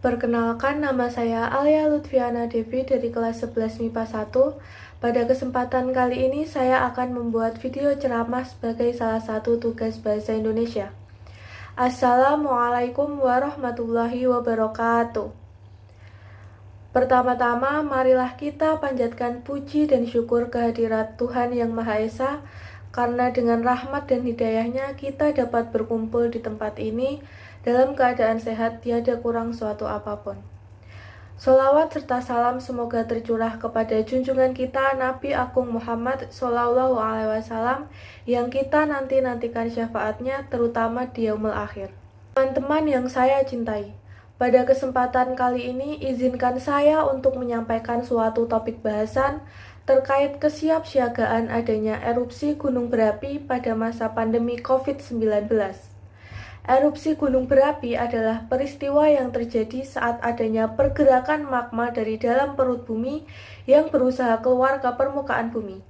Perkenalkan, nama saya Alia Lutfiana Devi dari kelas 11 MIPA 1. Pada kesempatan kali ini saya akan membuat video ceramah sebagai salah satu tugas bahasa Indonesia. Assalamualaikum warahmatullahi wabarakatuh. Pertama-tama, marilah kita panjatkan puji dan syukur kehadirat Tuhan Yang Maha Esa, karena dengan rahmat dan hidayahnya kita dapat berkumpul di tempat ini dalam keadaan sehat, tiada kurang suatu apapun. Sholawat serta salam semoga tercurah kepada junjungan kita Nabi Agung Muhammad SAW yang kita nantikan syafaatnya terutama di yaumul akhir. Teman-teman yang saya cintai, pada kesempatan kali ini izinkan saya untuk menyampaikan suatu topik bahasan terkait kesiapsiagaan adanya erupsi gunung berapi pada masa pandemi COVID-19. Erupsi gunung berapi adalah peristiwa yang terjadi saat adanya pergerakan magma dari dalam perut bumi yang berusaha keluar ke permukaan bumi.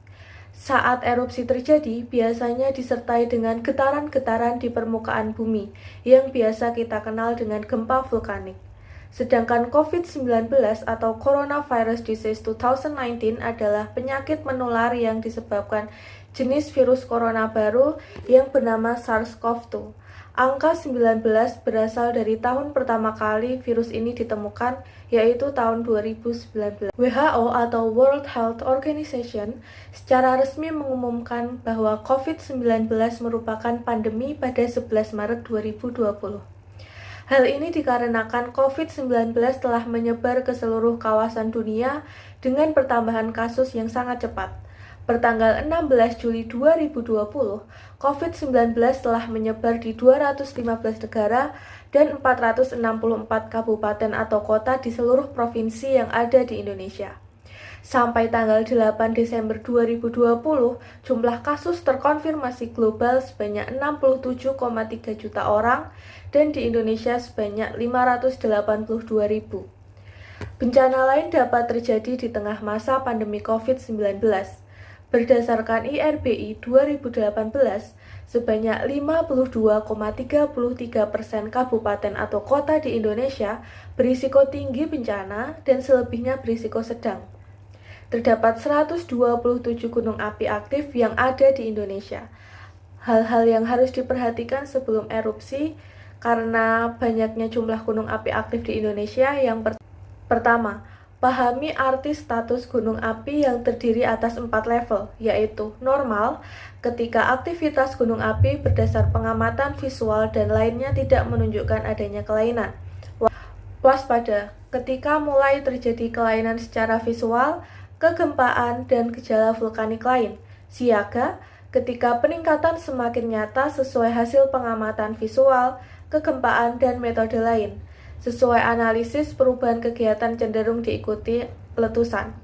Saat erupsi terjadi, biasanya disertai dengan getaran-getaran di permukaan bumi yang biasa kita kenal dengan gempa vulkanik. Sedangkan COVID-19 atau Coronavirus Disease 2019 adalah penyakit menular yang disebabkan jenis virus corona baru yang bernama SARS-CoV-2. Angka 19 berasal dari tahun pertama kali virus ini ditemukan, yaitu tahun 2019. WHO atau World Health Organization secara resmi mengumumkan bahwa COVID-19 merupakan pandemi pada 11 Maret 2020. Hal ini dikarenakan COVID-19 telah menyebar ke seluruh kawasan dunia dengan pertambahan kasus yang sangat cepat. Pertanggal 16 Juli 2020, COVID-19 telah menyebar di 215 negara dan 464 kabupaten atau kota di seluruh provinsi yang ada di Indonesia. Sampai tanggal 8 Desember 2020, jumlah kasus terkonfirmasi global sebanyak 67,3 juta orang dan di Indonesia sebanyak 582.000. Bencana lain dapat terjadi di tengah masa pandemi COVID-19. Berdasarkan IRBI 2018, sebanyak 52,33% kabupaten atau kota di Indonesia berisiko tinggi bencana dan selebihnya berisiko sedang. Terdapat 127 gunung api aktif yang ada di Indonesia. Hal-hal yang harus diperhatikan sebelum erupsi karena banyaknya jumlah gunung api aktif di Indonesia. Yang pertama, pahami arti status gunung api yang terdiri atas 4 level, yaitu normal, ketika aktivitas gunung api berdasar pengamatan visual dan lainnya tidak menunjukkan adanya kelainan. Waspada, ketika mulai terjadi kelainan secara visual, kegempaan, dan gejala vulkanik lain. Siaga, ketika peningkatan semakin nyata sesuai hasil pengamatan visual, kegempaan, dan metode lain. Sesuai analisis, perubahan kegiatan cenderung diikuti letusan.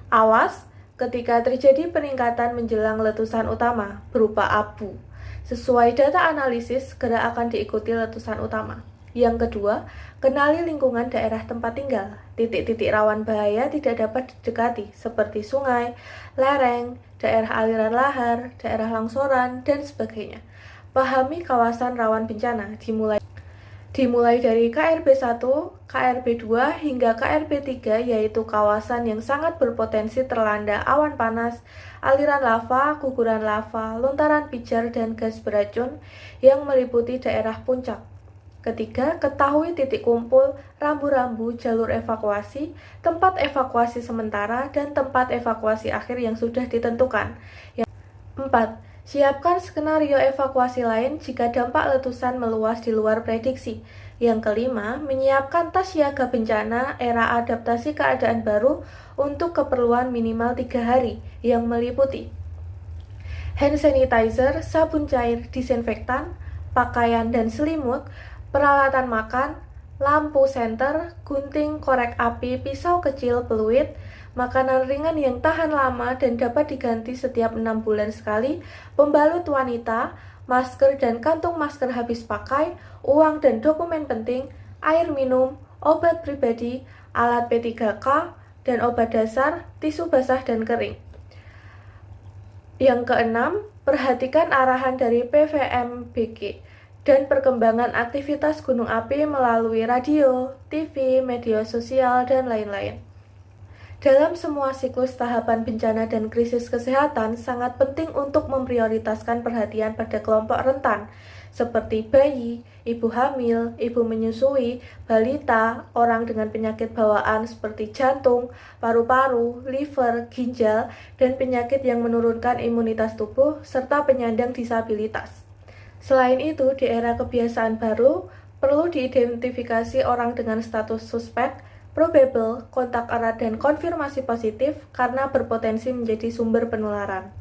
Awas, ketika terjadi peningkatan menjelang letusan utama berupa abu. Sesuai data analisis, segera akan diikuti letusan utama. Yang kedua, kenali lingkungan daerah tempat tinggal. Titik-titik rawan bahaya tidak dapat didekati, seperti sungai, lereng, daerah aliran lahar, daerah longsoran, dan sebagainya. Pahami kawasan rawan bencana, dimulai dari KRB 1, KRB 2, hingga KRB 3, yaitu kawasan yang sangat berpotensi terlanda awan panas, aliran lava, guguran lava, lontaran pijar, dan gas beracun yang meliputi daerah puncak. Ketiga, ketahui titik kumpul, rambu-rambu, jalur evakuasi, tempat evakuasi sementara, dan tempat evakuasi akhir yang sudah ditentukan. Yang keempat, siapkan skenario evakuasi lain jika dampak letusan meluas di luar prediksi. Yang kelima, menyiapkan tas siaga bencana era adaptasi keadaan baru untuk keperluan minimal 3 hari, yang meliputi hand sanitizer, sabun cair, disinfektan, pakaian dan selimut, peralatan makan, lampu senter, gunting, korek api, pisau kecil, peluit, makanan ringan yang tahan lama dan dapat diganti setiap 6 bulan sekali, pembalut wanita, masker dan kantung masker habis pakai, uang dan dokumen penting, air minum, obat pribadi, alat P3K, dan obat dasar, tisu basah dan kering. Yang keenam, perhatikan arahan dari PVMBG. dan perkembangan aktivitas gunung api melalui radio, TV, media sosial, dan lain-lain. Dalam semua siklus tahapan bencana dan krisis kesehatan, sangat penting untuk memprioritaskan perhatian pada kelompok rentan, seperti bayi, ibu hamil, ibu menyusui, balita, orang dengan penyakit bawaan seperti jantung, paru-paru, liver, ginjal, dan penyakit yang menurunkan imunitas tubuh, serta penyandang disabilitas. Selain itu, di era kebiasaan baru, perlu diidentifikasi orang dengan status suspek, probable, kontak erat, dan konfirmasi positif karena berpotensi menjadi sumber penularan.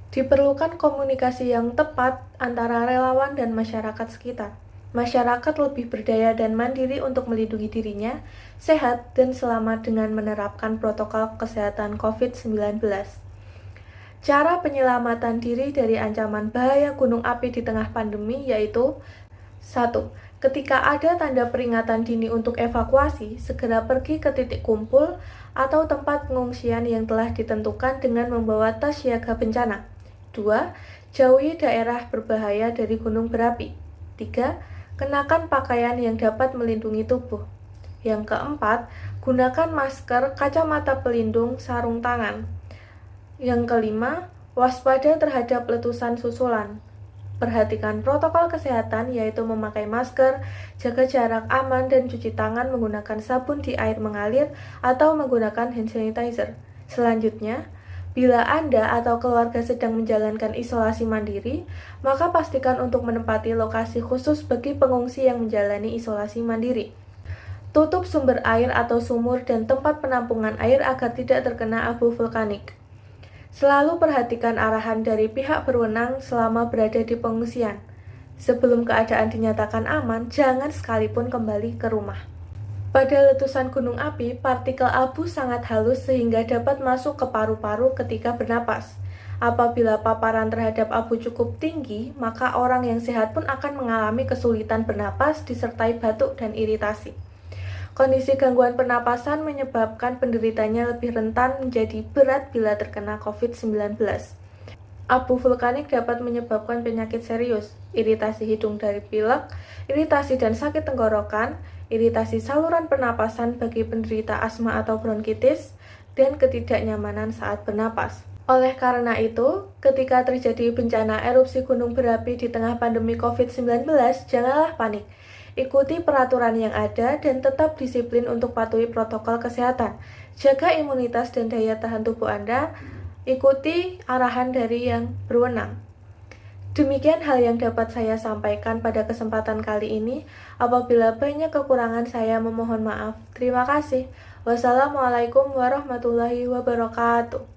Diperlukan komunikasi yang tepat antara relawan dan masyarakat sekitar. Masyarakat lebih berdaya dan mandiri untuk melindungi dirinya, sehat, dan selamat dengan menerapkan protokol kesehatan COVID-19. Cara penyelamatan diri dari ancaman bahaya gunung api di tengah pandemi yaitu 1. Ketika ada tanda peringatan dini untuk evakuasi, segera pergi ke titik kumpul atau tempat pengungsian yang telah ditentukan dengan membawa tas siaga bencana. 2. Jauhi daerah berbahaya dari gunung berapi. 3. Kenakan pakaian yang dapat melindungi tubuh. Yang keempat, gunakan masker, kacamata pelindung, sarung tangan. Yang kelima, waspada terhadap letusan susulan. Perhatikan protokol kesehatan yaitu memakai masker, jaga jarak aman, dan cuci tangan menggunakan sabun di air mengalir atau menggunakan hand sanitizer. Selanjutnya, bila Anda atau keluarga sedang menjalankan isolasi mandiri, maka pastikan untuk menempati lokasi khusus bagi pengungsi yang menjalani isolasi mandiri. Tutup sumber air atau sumur dan tempat penampungan air agar tidak terkena abu vulkanik. Selalu perhatikan arahan dari pihak berwenang selama berada di pengungsian. Sebelum keadaan dinyatakan aman, jangan sekalipun kembali ke rumah. Pada letusan gunung api, partikel abu sangat halus sehingga dapat masuk ke paru-paru ketika bernapas. Apabila paparan terhadap abu cukup tinggi, maka orang yang sehat pun akan mengalami kesulitan bernapas disertai batuk dan iritasi. Kondisi gangguan pernapasan menyebabkan penderitanya lebih rentan menjadi berat bila terkena COVID-19. Abu vulkanik dapat menyebabkan penyakit serius, iritasi hidung dari pilek, iritasi dan sakit tenggorokan, iritasi saluran pernapasan bagi penderita asma atau bronkitis, dan ketidaknyamanan saat bernapas. Oleh karena itu, ketika terjadi bencana erupsi gunung berapi di tengah pandemi COVID-19, janganlah panik. Ikuti peraturan yang ada dan tetap disiplin untuk patuhi protokol kesehatan. Jaga imunitas dan daya tahan tubuh Anda. Ikuti arahan dari yang berwenang. Demikian hal yang dapat saya sampaikan pada kesempatan kali ini. Apabila banyak kekurangan, saya memohon maaf. Terima kasih. Wassalamualaikum warahmatullahi wabarakatuh.